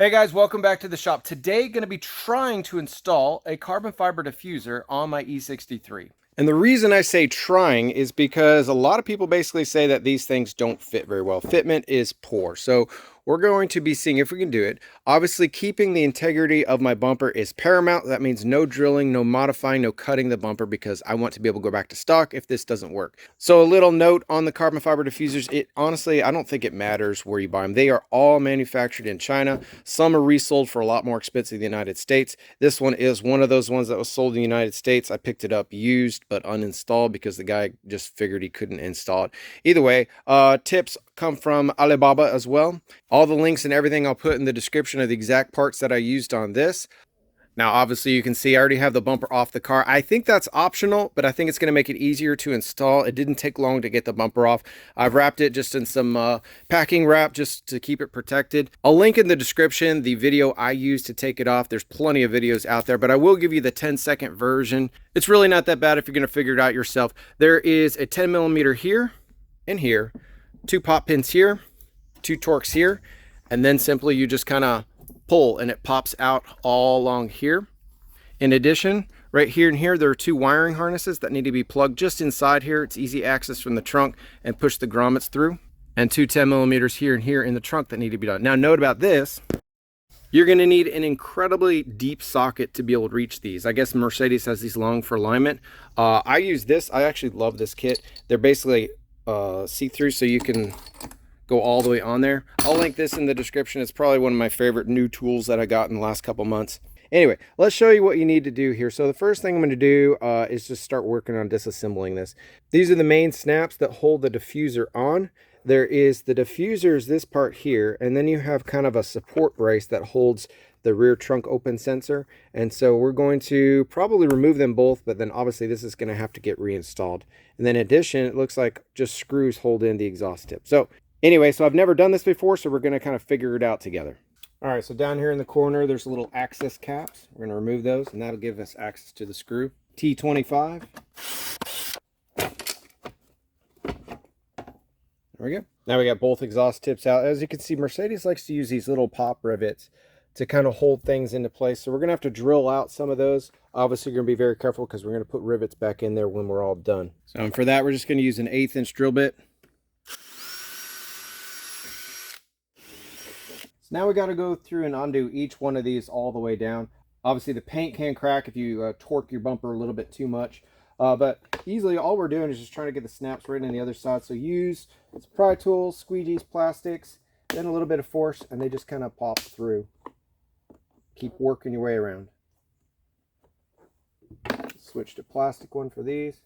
Hey guys, welcome back to the shop. Today, going to be trying to install a carbon fiber diffuser on my E63. And the reason I say trying is because a lot of people basically say that these things don't fit very well. Fitment is poor. So we're going to be seeing if we can do it. Obviously, keeping the integrity of my bumper is paramount. That means no drilling, no modifying, no cutting the bumper because I want to be able to go back to stock if this doesn't work. So a little note on the carbon fiber diffusers. Honestly, I don't think it matters where you buy them. They are all manufactured in China. Some are resold for a lot more expensive in the United States. This one is one of those ones that was sold in the United States. I picked it up used but uninstalled because the guy just figured he couldn't install it. Either way, tips come from Alibaba as well. All the links and everything I'll put in the description of the exact parts that I used on this. Now, obviously, you can see I already have the bumper off the car. I think that's optional, but I think it's going to make it easier to install. It didn't take long to get the bumper off. I've wrapped it just in some packing wrap just to keep it protected. I'll link in the description the video I used to take it off. There's plenty of videos out there, but I will give you the 10-second version. It's really not that bad if you're going to figure it out yourself. There is a 10 millimeter here and here, 2 pop pins here, 2 Torx here, and then simply you just kind of pull and it pops out all along here. In addition, right here and here, there are 2 wiring harnesses that need to be plugged just inside here. It's easy access from the trunk and push the grommets through, and 2 10 millimeters here and here in the trunk that need to be done. Now note about this, you're going to need an incredibly deep socket to be able to reach these. I guess Mercedes has these long for alignment. I use this. I actually love this kit. They're basically see-through, so you can go all the way on there. I'll link this in the description. It's probably one of my favorite new tools that I got in the last couple months. Anyway, let's show you what you need to do here. So the first thing I'm going to do is just start working on disassembling this. These are the main snaps that hold the diffuser on. There is the diffuser is this part here, and then you have kind of a support brace that holds the rear trunk open sensor. And so we're going to probably remove them both, but then obviously this is going to have to get reinstalled. And then in addition, it looks like just screws hold in the exhaust tip. So anyway, so I've never done this before, so we're going to kind of figure it out together. All right, so down here in the corner, there's a little access caps. We're going to remove those, and that'll give us access to the screw. T25. There we go. Now we got both exhaust tips out. As you can see, Mercedes likes to use these little pop rivets to kind of hold things into place. So we're going to have to drill out some of those. Obviously, you're going to be very careful because we're going to put rivets back in there when we're all done. So for that, we're just going to use an 1/8 inch drill bit. Now we got to go through and undo each one of these all the way down. Obviously the paint can crack if you torque your bumper a little bit too much, but easily all we're doing is just trying to get the snaps right on the other side. So use pry tools, squeegees, plastics, then a little bit of force, and they just kind of pop through. Keep working your way around. Switch to plastic one for these.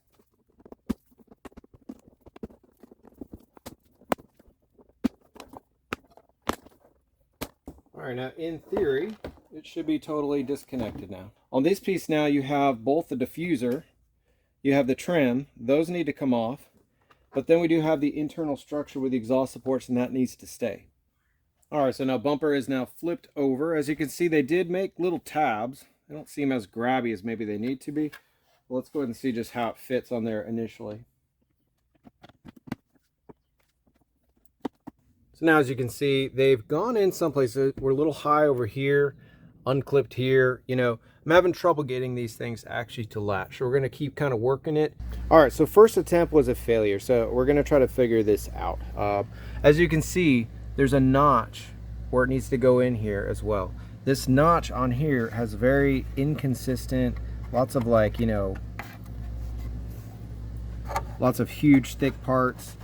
All right, now in theory, it should be totally disconnected now. On this piece now, you have both the diffuser, you have the trim, those need to come off, but then we do have the internal structure with the exhaust supports, and that needs to stay. All right, so now bumper is now flipped over. As you can see, they did make little tabs. They don't seem as grabby as maybe they need to be. Well, let's go ahead and see just how it fits on there initially. So now, as you can see, they've gone in some places. We're a little high over here, unclipped here. You know, I'm having trouble getting these things actually to latch. So we're going to keep kind of working it. All right, so first attempt was a failure. So we're going to try to figure this out. As you can see, there's a notch where it needs to go in here as well. This notch on here has very inconsistent, lots of like, you know, lots of huge thick parts.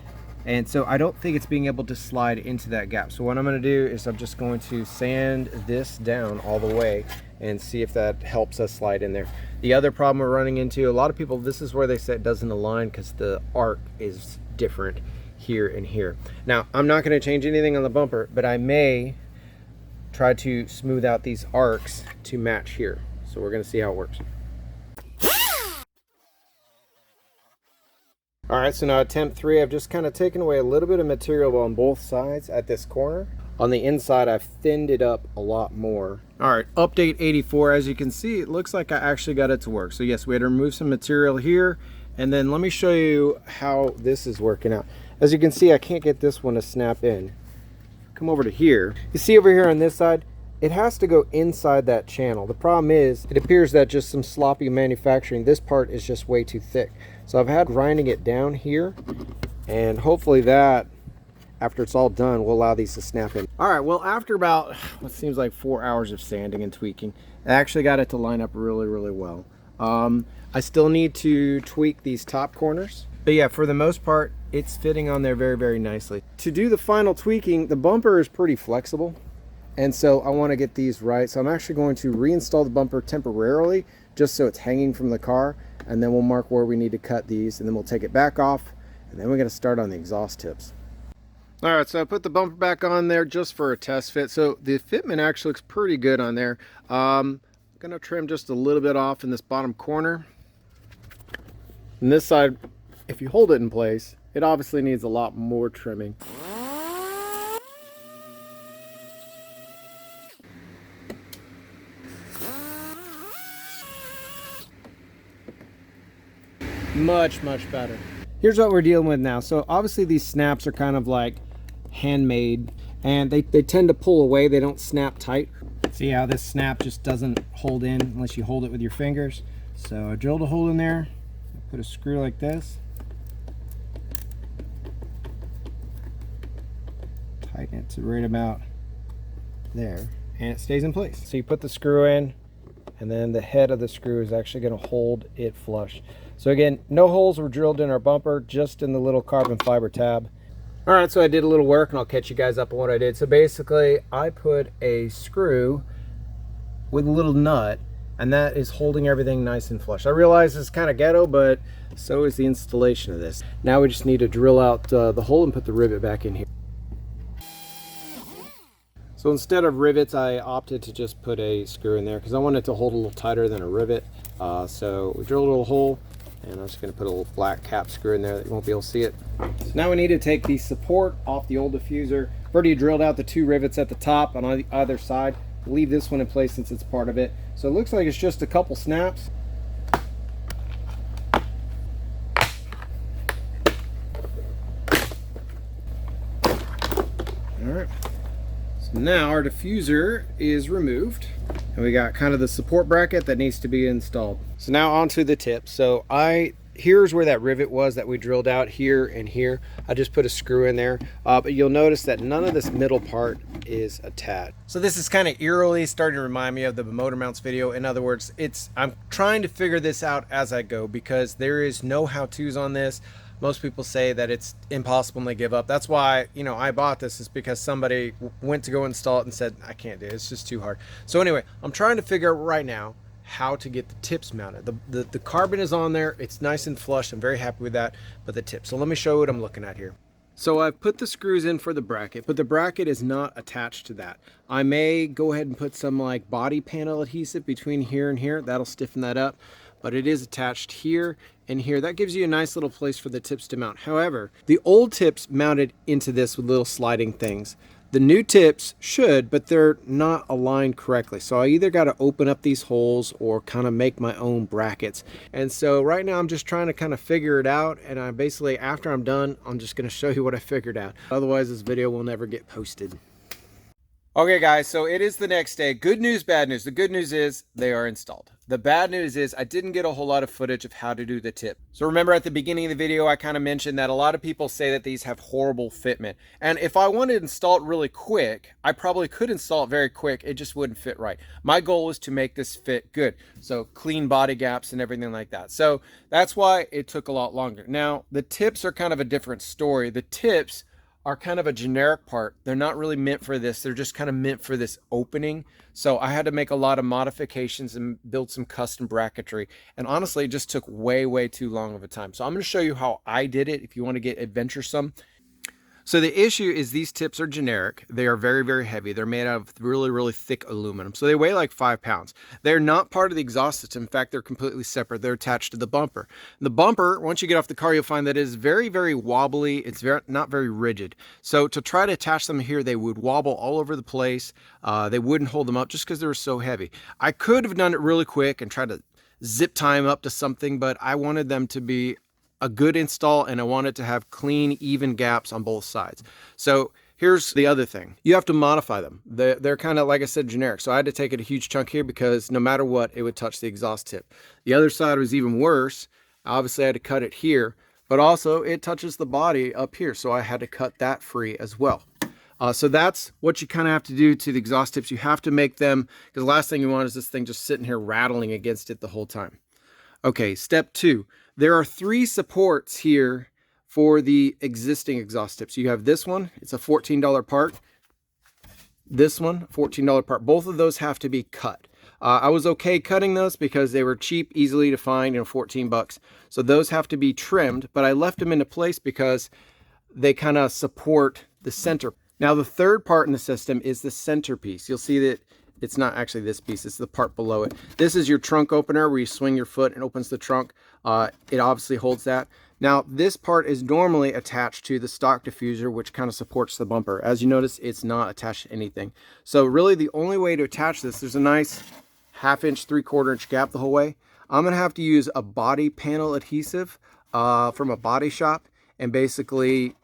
And so I don't think it's being able to slide into that gap. So what I'm going to do is I'm just going to sand this down all the way and see if that helps us slide in there. The other problem we're running into, a lot of people, this is where they say it doesn't align because the arc is different here and here. Now, I'm not going to change anything on the bumper, but I may try to smooth out these arcs to match here. So we're going to see how it works. All right, so now attempt 3, I've just kind of taken away a little bit of material on both sides at this corner. On the inside, I've thinned it up a lot more. All right, update 84. As you can see, it looks like I actually got it to work. So yes, we had to remove some material here. And then let me show you how this is working out. As you can see, I can't get this one to snap in. Come over to here. You see over here on this side, it has to go inside that channel. The problem is, it appears that just some sloppy manufacturing, this part is just way too thick. So I've had grinding it down here, and hopefully that, after it's all done, will allow these to snap in. All right, well, after about what seems like 4 hours of sanding and tweaking, I actually got it to line up really, really well. I still need to tweak these top corners, but yeah, for the most part, it's fitting on there very, very nicely. To do the final tweaking, the bumper is pretty flexible, and so I want to get these right. So I'm actually going to reinstall the bumper temporarily, just so it's hanging from the car, and then we'll mark where we need to cut these, and then we'll take it back off, and then we're going to start on the exhaust tips. All right, so I put the bumper back on there just for a test fit. So the fitment actually looks pretty good on there. I'm gonna trim just a little bit off in this bottom corner. And this side, if you hold it in place, it obviously needs a lot more trimming. Much, much better. Here's what we're dealing with now. So obviously these snaps are kind of like handmade, and they tend to pull away. They don't snap tight. See how this snap just doesn't hold in unless you hold it with your fingers. So I drilled a hole in there, put a screw like this, tighten it to right about there, and it stays in place. So you put the screw in, and then the head of the screw is actually going to hold it flush. So again, no holes were drilled in our bumper, just in the little carbon fiber tab. All right, so I did a little work, and I'll catch you guys up on what I did. So basically, I put a screw with a little nut, and that is holding everything nice and flush. I realize it's kind of ghetto, but so is the installation of this. Now we just need to drill out the hole and put the rivet back in here. So instead of rivets, I opted to just put a screw in there because I want it to hold a little tighter than a rivet. So we drilled a little hole, and I'm just going to put a little black cap screw in there that you won't be able to see it. So now we need to take the support off the old diffuser. I've already drilled out the 2 rivets at the top on either side. Leave this one in place since it's part of it. So it looks like it's just a couple snaps. All right. So now our diffuser is removed, and we got kind of the support bracket that needs to be installed. So now onto the tip. So here's where that rivet was that we drilled out, here and here. I just put a screw in there, but you'll notice that none of this middle part is attached. So this is kind of eerily starting to remind me of the motor mounts video. In other words, I'm trying to figure this out as I go, because there is no how-tos on this. Most people say that it's impossible and they give up. That's why, you know, I bought this, is because somebody went to go install it and said, I can't do it, it's just too hard. So anyway, I'm trying to figure out right now how to get the tips mounted. The carbon is on there, it's nice and flush, I'm very happy with that, but the tips. So let me show you what I'm looking at here. So I've put the screws in for the bracket, but the bracket is not attached to that. I may go ahead and put some like body panel adhesive between here and here. That'll stiffen that up, but it is attached here and here. That gives you a nice little place for the tips to mount. However, the old tips mounted into this with little sliding things. The new tips should, but they're not aligned correctly. So I either got to open up these holes or kind of make my own brackets. And so right now I'm just trying to kind of figure it out. And I basically, after I'm done, I'm just going to show you what I figured out. Otherwise this video will never get posted. Okay guys, so it is the next day. Good news, bad news. The good news is they are installed. The bad news is I didn't get a whole lot of footage of how to do the tip. So remember at the beginning of the video, I kind of mentioned that a lot of people say that these have horrible fitment. And if I wanted to install it really quick, I probably could install it very quick. It just wouldn't fit right. My goal is to make this fit good. So clean body gaps and everything like that. So that's why it took a lot longer. Now, the tips are kind of a different story. The tips are kind of a generic part. They're not really meant for this. They're just kind of meant for this opening. So I had to make a lot of modifications and build some custom bracketry. And honestly, it just took way, way too long of a time. So I'm going to show you how I did it if you want to get adventuresome. So the issue is these tips are generic. They are very, very heavy. They're made out of really, really thick aluminum. So they weigh like 5 pounds. They're not part of the exhaust system. In fact, they're completely separate. They're attached to the bumper. The bumper, once you get off the car, you'll find that it is very, very wobbly. It's not very rigid. So to try to attach them here, they would wobble all over the place. They wouldn't hold them up just because they were so heavy. I could have done it really quick and tried to zip tie them up to something, but I wanted them to be a good install, and I wanted to have clean, even gaps on both sides. So Here's the other thing. You have to modify them. They're kind of, like I said, generic. So I had to take it a huge chunk here because no matter what, it would touch the exhaust tip. The other side was even worse. Obviously, I had to cut it here, but also it touches the body up here. So I had to cut that free as well. So that's what you kind of have to do to the exhaust tips. You have to make them, because the last thing you want is this thing just sitting here rattling against it the whole time. Okay, step 2. There are 3 supports here for the existing exhaust tips. You have this one, it's a $14 part. This one, $14 part. Both of those have to be cut. I was okay cutting those because they were cheap, easily to find, 14 bucks. So those have to be trimmed, but I left them into place because they kind of support the center. Now the third part in the system is the centerpiece. You'll see that it's not actually this piece, it's the part below it. This is your trunk opener where you swing your foot and opens the trunk. It obviously holds that. Now this part is normally attached to the stock diffuser, which kind of supports the bumper. As you notice, it's not attached to anything. So really the only way to attach this, there's a nice 1/2 inch, 3/4 inch gap the whole way. I'm gonna have to use a body panel adhesive from a body shop and basically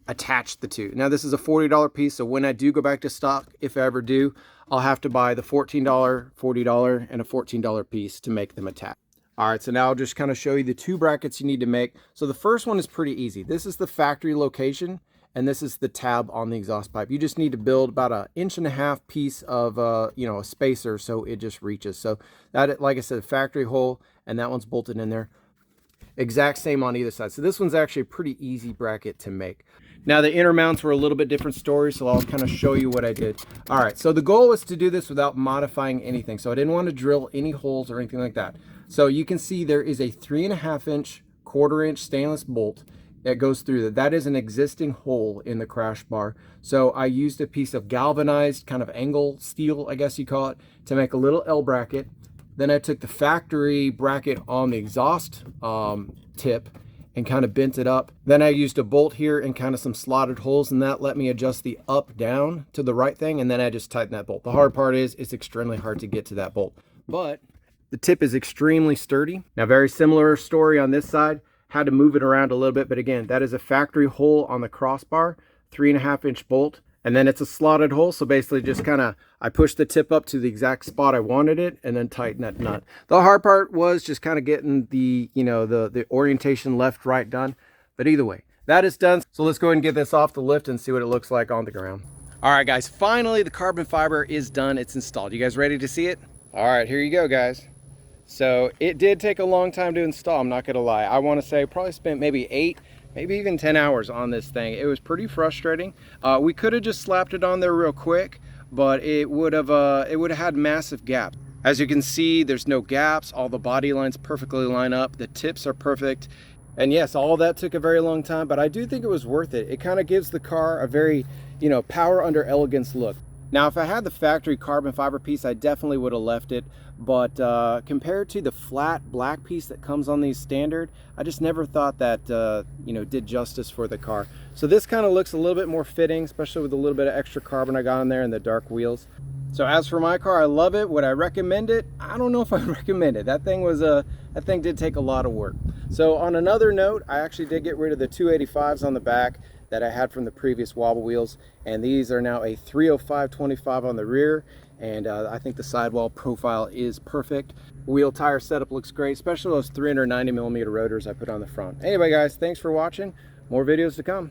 attach the two. Now this is a $40 piece, so when I do go back to stock, if I ever do, I'll have to buy the $14, $40, and a $14 piece to make them attach. All right, so now I'll just kind of show you the 2 brackets you need to make. So the first one is pretty easy. This is the factory location, and this is the tab on the exhaust pipe. You just need to build about 1.5 inch piece of a spacer so it just reaches. So that, like I said, a factory hole, and that one's bolted in there. Exact same on either side. So this one's actually a pretty easy bracket to make. Now the inner mounts were a little bit different story, so I'll kind of show you what I did. All right, so the goal was to do this without modifying anything. So I didn't want to drill any holes or anything like that. So you can see there is a 3.5 inch, 1/4 inch stainless bolt that goes through that. That is an existing hole in the crash bar. So I used a piece of galvanized kind of angle steel, I guess you call it, to make a little L bracket. Then I took the factory bracket on the exhaust tip and kind of bent it up. Then I used a bolt here and kind of some slotted holes, and that let me adjust the up down to the right thing, and then I just tightened that bolt. The hard part is it's extremely hard to get to that bolt, but the tip is extremely sturdy. Now very similar story on this side, had to move it around a little bit, but again, that is a factory hole on the crossbar, 3.5 inch bolt, and then it's a slotted hole. So basically just kind of, I pushed the tip up to the exact spot I wanted it and then tighten that nut. The hard part was just kind of getting the, the orientation left, right done. But either way, that is done. So let's go ahead and get this off the lift and see what it looks like on the ground. All right, guys, finally the carbon fiber is done. It's installed. You guys ready to see it? All right, here you go, guys. So it did take a long time to install, I'm not gonna lie. I wanna say probably spent maybe 8, maybe even 10 hours on this thing. It was pretty frustrating. We could have just slapped it on there real quick, but it would have had massive gaps. As you can see, there's no gaps. All the body lines perfectly line up. The tips are perfect. And yes, all that took a very long time, but I do think it was worth it. It kind of gives the car a very, power under elegance look. Now, if I had the factory carbon fiber piece, I definitely would have left it. But compared to the flat black piece that comes on these standard, I just never thought that, did justice for the car. So this kind of looks a little bit more fitting, especially with a little bit of extra carbon I got on there and the dark wheels. So as for my car, I love it. Would I recommend it? I don't know if I recommend it. That thing did take a lot of work. So on another note, I actually did get rid of the 285s on the back that I had from the previous wobble wheels, and these are now a 305/25 on the rear, and I think the sidewall profile is perfect. Wheel tire setup looks great, especially those 390mm rotors I put on the front. Anyway, guys, thanks for watching. More videos to come.